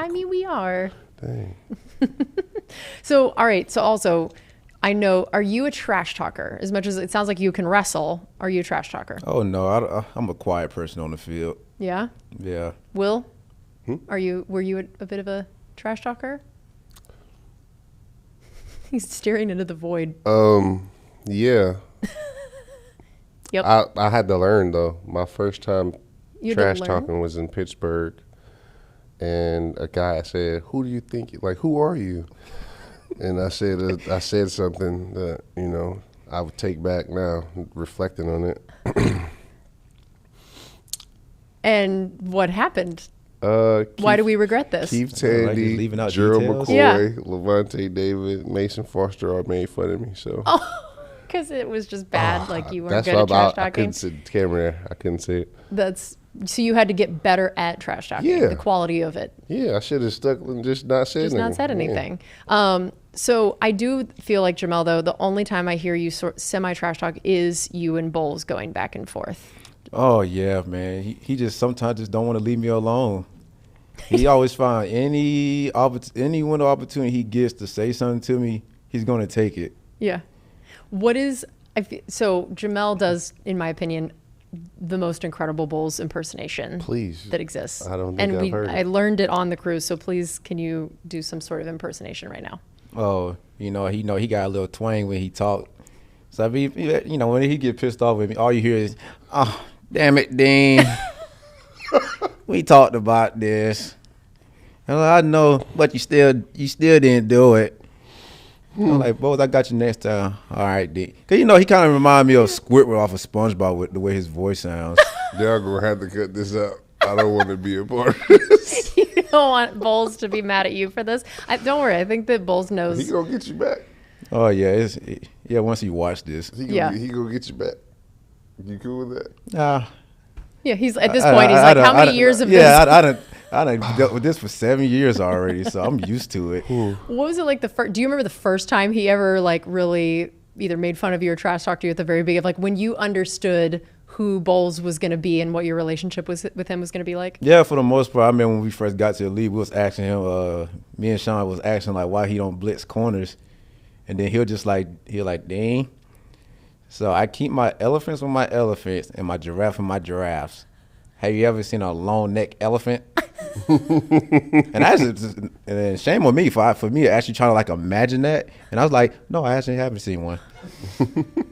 are. Dang. So, all right. So also, I know, are you a trash talker? As much as it sounds like you can wrestle, are you a trash talker? Oh, no. I'm a quiet person on the field. Yeah? Yeah. Will? Were you a bit of a trash talker? He's staring into the void. Yeah. Yep. I had to learn, though. My first time trash talking was in Pittsburgh. And a guy said, "Who do you think? Like, who are you?" And I said something that I would take back now, reflecting on it. And what happened? Why do we regret this? Keith Tandy, leaving out Gerald details? McCoy, Levante David, Mason Foster all made fun of me. So. Because it was just bad. Like you weren't That's good at trash I talking. couldn't see the camera there. I couldn't see it. So you had to get better at trash talking. Yeah. The quality of it. Yeah, I should have stuck and just not said anything. Just not said anything. Yeah. So I do feel like, Jamel, though, the only time I hear you semi-trash talk is you and Bowles going back and forth. Oh, yeah, man. He just sometimes just don't want to leave me alone. He always find any window opportunity he gets to say something to me, he's going to take it. Yeah. So Jamel does, in my opinion, the most incredible Bowles impersonation that exists. I don't think I've heard it. I learned it on the cruise, so please, can you do some sort of impersonation right now? Oh, he got a little twang when he talk. So I mean, when he get pissed off with me, all you hear is, "Oh, damn it, Dean. We talked about this. And I know, but you still didn't do it." I'm like, "Both, I got you next time." All right, Dean. Because, he kind of remind me of Squidward off of SpongeBob with the way his voice sounds. Y'all going to have to cut this out. I don't want to be a part of this. You don't want Bowles to be mad at you for this? Don't worry. I think that Bowles knows. He going to get you back. Oh, yeah. Once you watch this. He going to get you back. You cool with that? Yeah, he's at this point, he's like, how many years of this? Yeah, I done dealt with this for 7 years already, so I'm used to it. What was it like do you remember the first time he ever like really either made fun of you or trash talked to you at the very beginning, like when you understood who Bowles was going to be and what your relationship with him was going to be like? Yeah, for the most part. I remember when we first got to the league, we was asking him, me and Sean was asking like why he don't blitz corners, and then he'll "Dang." So I keep my elephants with my elephants and my giraffe with my giraffes. Have you ever seen a long neck elephant? And and shame on me for me actually trying to like imagine that. And I was like, no, I actually haven't seen one.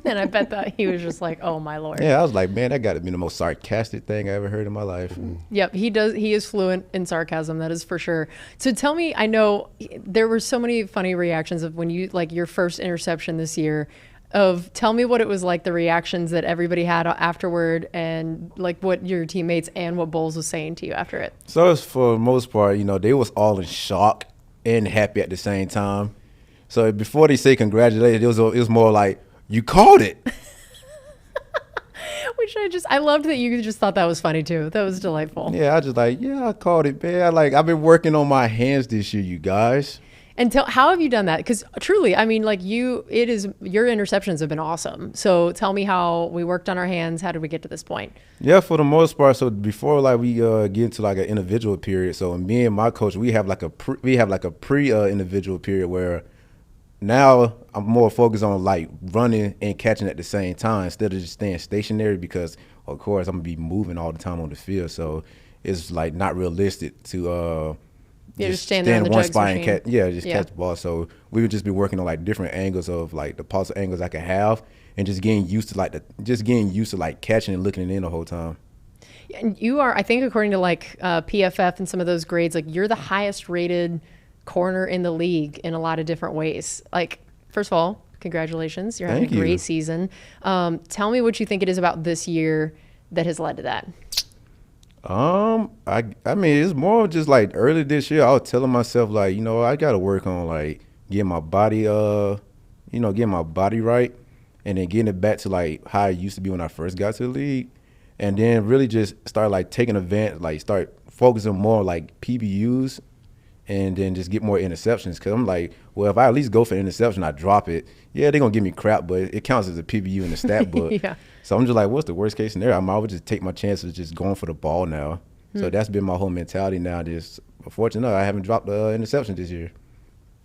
And I bet that he was just like, oh my Lord. Yeah, I was like, man, that got to be the most sarcastic thing I ever heard in my life. Yep, he is fluent in sarcasm, that is for sure. So tell me, I know there were so many funny reactions of when you, like your first interception this year, tell me what it was like, the reactions that everybody had afterward, and like what your teammates and what Bowles was saying to you after it. So for the most part, they was all in shock and happy at the same time. So before they say congratulations, it was more like, you called it. I loved that you just thought that was funny too. That was delightful. Yeah, I just like, yeah, I called it, man. I've been working on my hands this year, you guys. And how have you done that? Because truly, I mean, like your interceptions have been awesome. So tell me how we worked on our hands. How did we get to this point? Yeah, for the most part. So before like we get into like an individual period, so me and my coach, we have like a pre individual period where now I'm more focused on like running and catching at the same time instead of just staying stationary because of course I'm gonna be moving all the time on the field. So it's like not realistic to just stand there in one spot and catch the ball. So we would just be working on like different angles of like the possible angles I could have, and just getting used to like catching and looking it in the whole time. And you are, I think, according to like PFF and some of those grades, like you're the highest rated corner in the league in a lot of different ways. Like, first of all, congratulations, you're having a great season. Tell me what you think it is about this year that has led to that. I mean, it's more just like early this year, I was telling myself like, I got to work on like getting my body, getting my body right, and then getting it back to like how it used to be when I first got to the league, and then really just start like taking advantage, like start focusing more on like PBUs, and then just get more interceptions. Cause I'm like, well, if I at least go for interception, I drop it. Yeah, they're gonna give me crap, but it counts as a PBU in the stat book. Yeah. So I'm just like, what's the worst case scenario? I might would just take my chances just going for the ball now. So that's been my whole mentality now. Just fortunately, I haven't dropped the interception this year.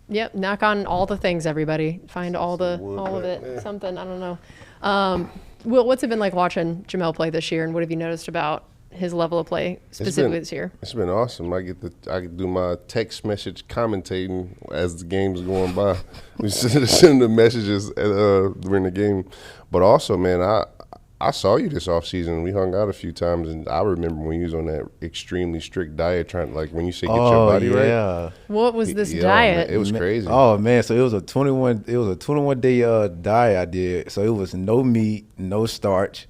Yep, knock on all the things, everybody. Find all of it. Man. Something, I don't know. Will, what's it been like watching Jamel play this year, and what have you noticed about his level of play specifically this year? It's been awesome. I get to do my text message commentating as the game's going by. We send the messages during the game. But also, man, I saw you this offseason. We hung out a few times, and I remember when you was on that extremely strict diet, trying to, like, when you say get your body right. What was this diet? Man, it was crazy. Oh man, so it was a 21 day diet I did. So it was no meat, no starch,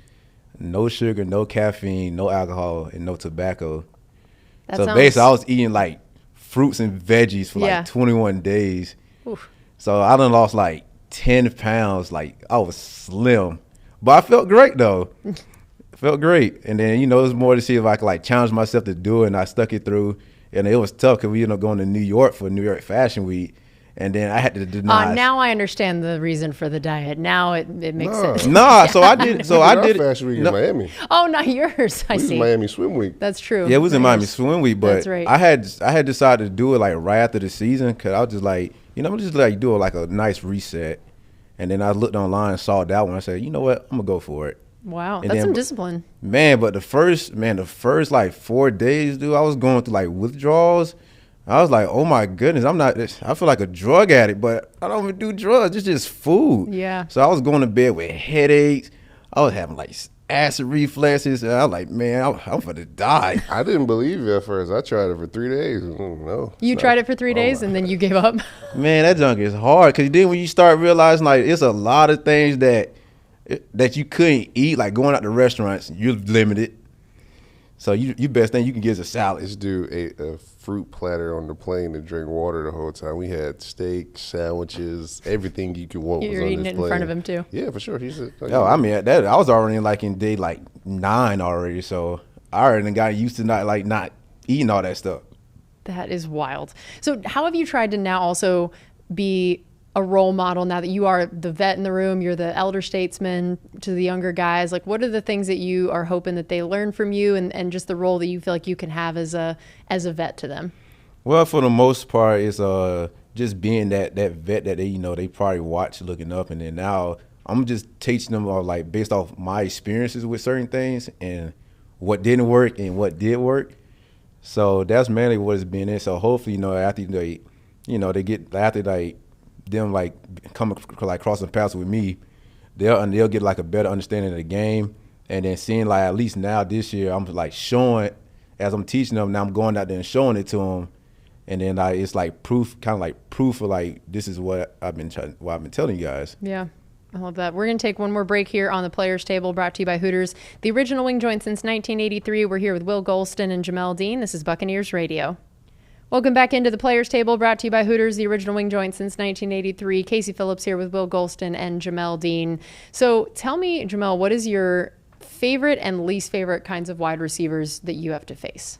no sugar, no caffeine, no alcohol, and no tobacco. Basically, I was eating like fruits and veggies for like 21 days. Oof. So I done lost like 10 pounds. Like I was slim. But I felt great though. Felt great. And then, it was more to see if I could like challenge myself to do it, and I stuck it through. And it was tough because we ended up going to New York for New York Fashion Week. And then I had to deny. Now I understand the reason for the diet. Now it makes sense. So I did. So I did Fashion Week in Miami. Oh, not yours. I see. Miami Swim Week. That's true. Yeah, it was in Miami Swim Week, but that's right. I had decided to do it like right after the season because I was just like, I'm just like do it like a nice reset. And then I looked online and saw that one. I said, you know what, I'm gonna go for it. Wow, that's some discipline. Man, but the first like 4 days, dude, I was going through like withdrawals. I was like, oh my goodness, I feel like a drug addict, but I don't even do drugs. It's just food. Yeah. So I was going to bed with headaches. I was having like acid reflexes. And I was like, man, I'm gonna die. I didn't believe it at first. I tried it for 3 days. No. You tried it for 3 days and then you gave up? Man, that junk is hard because then when you start realizing like it's a lot of things that you couldn't eat, like going out to restaurants, you're limited. So you best thing you can get is a salad. This dude ate a fruit platter on the plane to drink water the whole time. We had steak, sandwiches, everything you could want. You're eating it in front of him too. Yeah, for sure. I mean, I was already in day like 9 already, so I already got used to not eating all that stuff. That is wild. So how have you tried to now also be a role model now that you are the vet in the room, you're the elder statesman to the younger guys? Like, what are the things that you are hoping that they learn from you, and just the role that you feel like you can have as a vet to them? Well, for the most part, it's just being that vet that they probably watch looking up, and then now I'm just teaching them like based off my experiences with certain things and what didn't work and what did work. So that's mainly what it's been in. So hopefully, after they get after them like come like crossing paths with me, they'll get like a better understanding of the game, and then seeing like at least now this year I'm like showing as I'm teaching them. Now I'm going out there and showing it to them, and then it's like proof of like this is what I've been telling you guys. Yeah. I love that. We're going to take one more break here on the Players Table, brought to you by Hooters, the original wing joint since 1983. We're here with Will Golston and Jamel Dean. This is Buccaneers Radio. Welcome back into the Players Table, brought to you by Hooters, the original wing joint since 1983. Casey Phillips here with Will Golston and Jamel Dean. So tell me, Jamel, what is your favorite and least favorite kinds of wide receivers that you have to face?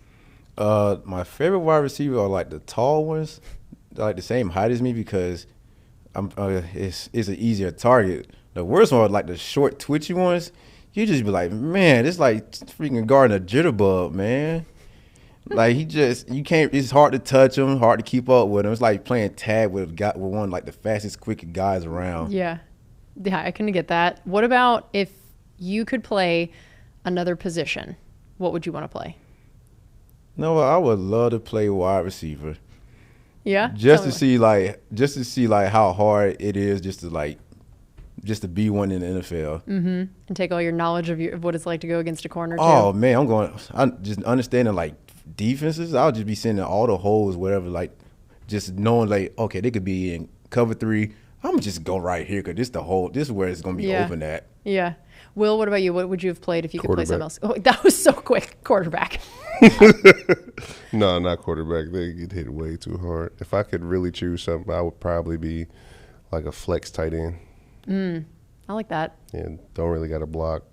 My favorite wide receiver are like the tall ones, like the same height as me because it's an easier target. The worst one are like the short, twitchy ones. You just be like, man, it's like freaking guarding a jitterbug, man. Like you can't. It's hard to touch him, hard to keep up with him. It's like playing tag with one like the fastest, quickest guys around. Yeah, I can get that. What about if you could play another position? What would you want to play? No, I would love to play wide receiver. Yeah, just to see how hard it is just to be one in the NFL. Mm-hmm. And take all your knowledge of what it's like to go against a corner too. Oh man, I'm just understanding like defenses. I'll just be sending all the holes, whatever. Like just knowing like, okay, they could be in cover 3. I'm gonna just go right here because this is where it's gonna be open at. Yeah. Will, what about you? What would you have played if you could play something else? Oh, that was so quick. Quarterback. No, not quarterback. They get hit way too hard. If I could really choose something, I would probably be like a flex tight end. I like that. Yeah, don't really got to block,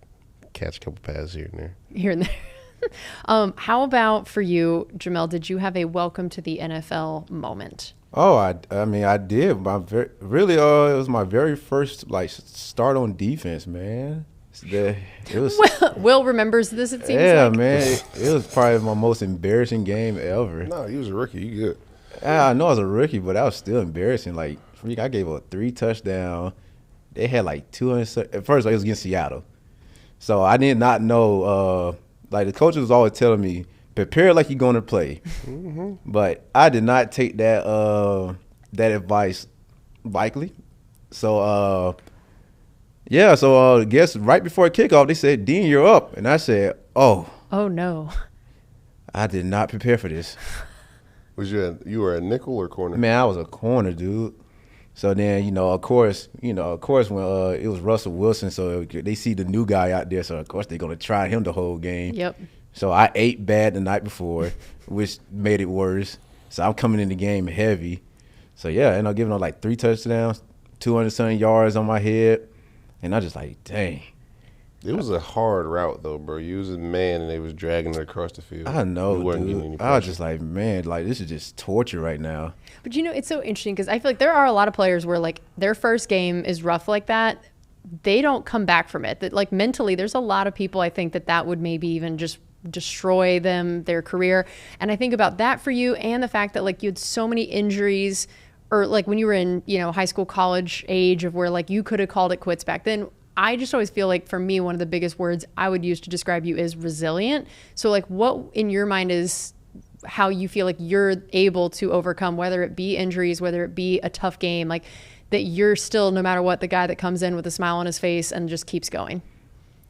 catch a couple passes here and there. Here and there. How about for you, Jamel? Did you have a welcome to the NFL moment? Oh, I mean, I did. It was my very first like start on defense, man. It was. Will remembers this. It seems. Yeah, like. Man. It was probably my most embarrassing game ever. No, you was a rookie. You good? I know I was a rookie, but that was still embarrassing. Like, I gave up 3 touchdowns. They had like 200. At first, it was against Seattle, so I did not know. Like the coach was always telling me, prepare like you're going to play. Mm-hmm. But I did not take that advice lightly. So I guess right before kickoff they said, Dean, you're up, and I said, oh no, I did not prepare for this. You were a nickel or corner? Man, I was a corner, dude. So then, of course, when it was Russell Wilson, so they see the new guy out there, so of course they're gonna try him the whole game. Yep. So I ate bad the night before, which made it worse. So I'm coming in the game heavy. So yeah, and I'm giving up like 3 touchdowns, 200-something yards on my head, and I just like, dang. It was a hard route though, bro. You was a man, and they was dragging it across the field. I know, dude. I was just like, man, like this is just torture right now. But it's so interesting because I feel like there are a lot of players where like their first game is rough like that. They don't come back from it. That like mentally, there's a lot of people I think that would maybe even just destroy their career. And I think about that for you and the fact that like you had so many injuries or like when you were in, high school, college age of where like you could have called it quits back then. I just always feel like for me, one of the biggest words I would use to describe you is resilient. So like what in your mind is how you feel like you're able to overcome, whether it be injuries, whether it be a tough game, like that you're still, no matter what, the guy that comes in with a smile on his face and just keeps going?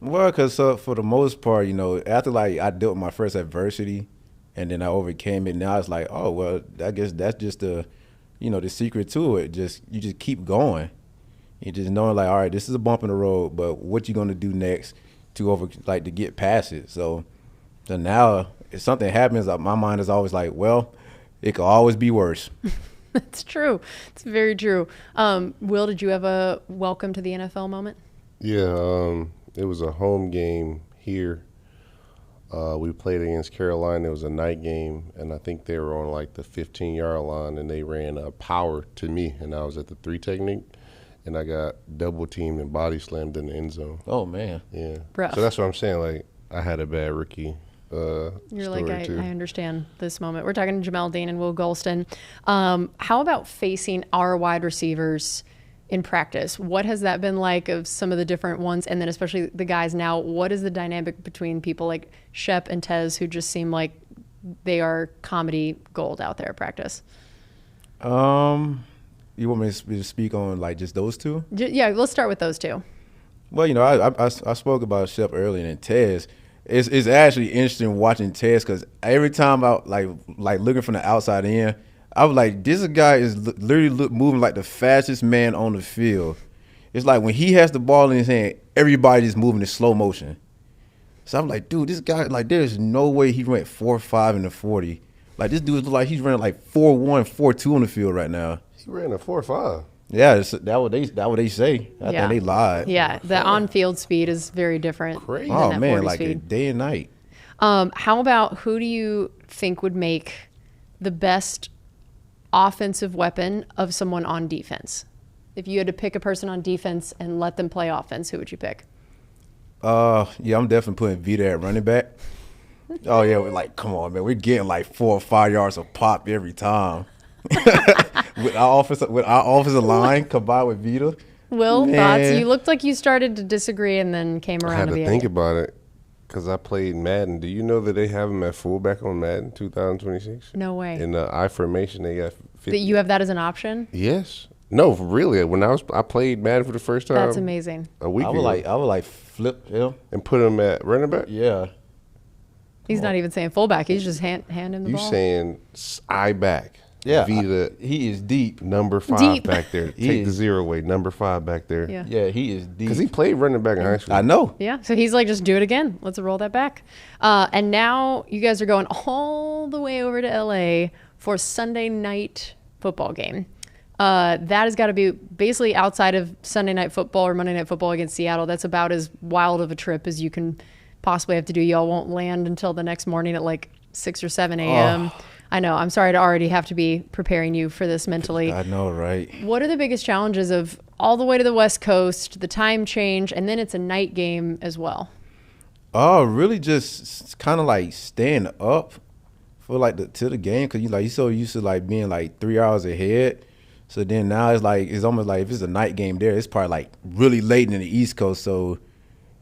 Well, because for the most part, after like I dealt with my first adversity and then I overcame it, now it's like, oh, well, I guess that's just the secret to it. You just keep going. You just knowing like, all right, this is a bump in the road, but what you going to do next to get past it? So now if something happens, my mind is always like, well, it could always be worse. That's true. It's very true. Will, did you have a welcome to the NFL moment? Yeah, it was a home game here. We played against Carolina. It was a night game, and I think they were on like the 15-yard line, and they ran a power to me, and I was at the 3 technique, and I got double teamed and body slammed in the end zone. Oh man, yeah. Rough. So that's what I'm saying. Like I had a bad rookie. You're like, I understand this moment. We're talking to Jamel Dean and Will Golston. How about facing our wide receivers in practice? What has that been like of some of the different ones? And then especially the guys now, what is the dynamic between people like Shep and Tez who just seem like they are comedy gold out there at practice? You want me to speak on like just those two? Yeah, let's start with those two. Well, I spoke about Shep earlier and Tez. It's actually interesting watching Tez because every time I like looking from the outside in, I was like, this guy is literally moving like the fastest man on the field. It's like when he has the ball in his hand, everybody's moving in slow motion. So I'm like, dude, this guy, like, there's no way he went 4.5 in the 40. Like, this dude looks like he's running like 4.1, 4.2 on the field right now. He ran a 4.5. Yeah, that what they say. I Yeah. think they lied. Yeah, the on-field speed is very different Crazy. than Oh that man, 40 like speed. day and night. How about who do you think would make the best offensive weapon of someone on defense? If you had to pick a person on defense and let them play offense, who would you pick? Yeah, I'm definitely putting Vita at running back. Oh yeah, we're like, come on, man, we're getting like 4 or 5 yards of pop every time. with our offensive line combined with Vita. Will, Man. thoughts? You looked like you started to disagree and then came I around had to to the think idea. about it because I played Madden. Do you know that they have him at fullback on Madden 2026? No way. In the I formation, they got 50. That you have that as an option? Yes. No, really. When I played Madden for the first time, That's amazing. a week I ago, would like flip him. and put him at running back. Yeah. He's not even saying fullback. He's just hand him the You ball. saying I back? Yeah. Vita He is deep. number 5 Deep. back there. He Take the is. 0 away. Number 5 back there. Yeah. Yeah, he is deep. Because he played running back in high school. I know. Yeah, so he's like, just do it again. Let's roll that back. And now you guys are going all the way over to LA for Sunday night football game. That has got to be basically outside of Sunday night football or Monday night football against Seattle. That's about as wild of a trip as you can possibly have to do. Y'all won't land until the next morning at like 6 or 7 a.m. I know. I'm sorry to already have to be preparing you for this mentally. I know, right? What are the biggest challenges of all the way to the West Coast, the time change, and then it's a night game as well? Oh, really just kind of like staying up for like to the game because you so used to like being like 3 hours ahead. So then now it's almost like if it's a night game there, it's probably like really late in the East Coast. So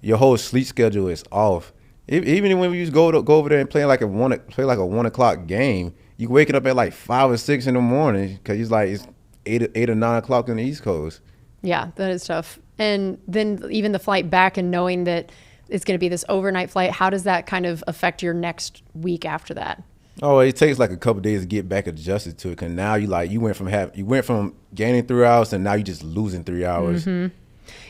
your whole sleep schedule is off. Even when we used to go over there and play like a 1 o'clock game, you waking up at like 5 or 6 in the morning because it's 8 or 9 o'clock in the East Coast. Yeah, that is tough. And then even the flight back and knowing that it's going to be this overnight flight, how does that kind of affect your next week after that? Oh, it takes like a couple days to get back adjusted to it. Cause now you went from gaining 3 hours and now you just losing 3 hours. Mm-hmm.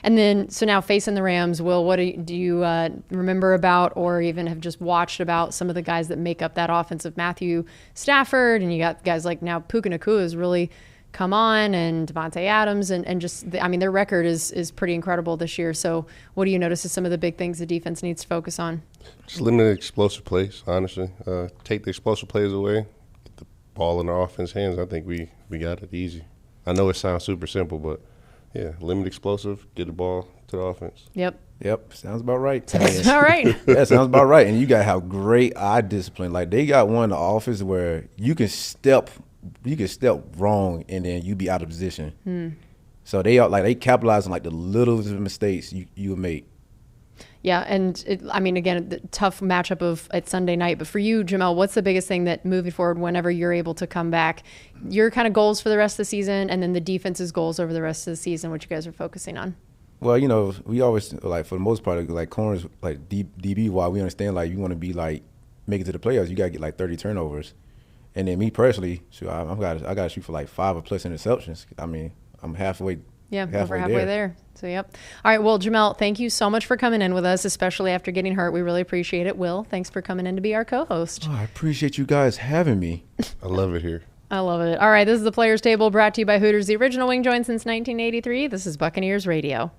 And then, so now facing the Rams, Will, what do you remember about or even have just watched about some of the guys that make up that offense of Matthew Stafford? And you got guys like now Puka Nacua has really come on, and Devontae Adams, and just, their record is pretty incredible this year. So what do you notice as some of the big things the defense needs to focus on? Just limited explosive plays, honestly. Take the explosive plays away, get the ball in our offense hands. I think we got it easy. I know it sounds super simple, but yeah, limit explosive, get the ball to the offense. Yep. Sounds about right. That's all right. Yeah, sounds about right. And you got to have great eye discipline. Like they got one in the office where you can step wrong and then you be out of position. So they capitalize on like the littlest mistakes you would make. Yeah, and again, the tough matchup at Sunday night. But for you, Jamel, what's the biggest thing that moving forward, whenever you're able to come back, your kind of goals for the rest of the season, and then the defense's goals over the rest of the season, what you guys are focusing on? Well, we always like for the most part like corners like DB. While we understand like you want to be like make it to the playoffs, you got to get like 30 turnovers. And then me personally, I got to shoot for like 5 or plus interceptions. I'm halfway. Yeah, over halfway there. So, yep. All right, well, Jamel, thank you so much for coming in with us, especially after getting hurt. We really appreciate it. Will, thanks for coming in to be our co-host. Oh, I appreciate you guys having me. I love it here. I love it. All right, this is the Players Table brought to you by Hooters, the original wing joint since 1983. This is Buccaneers Radio.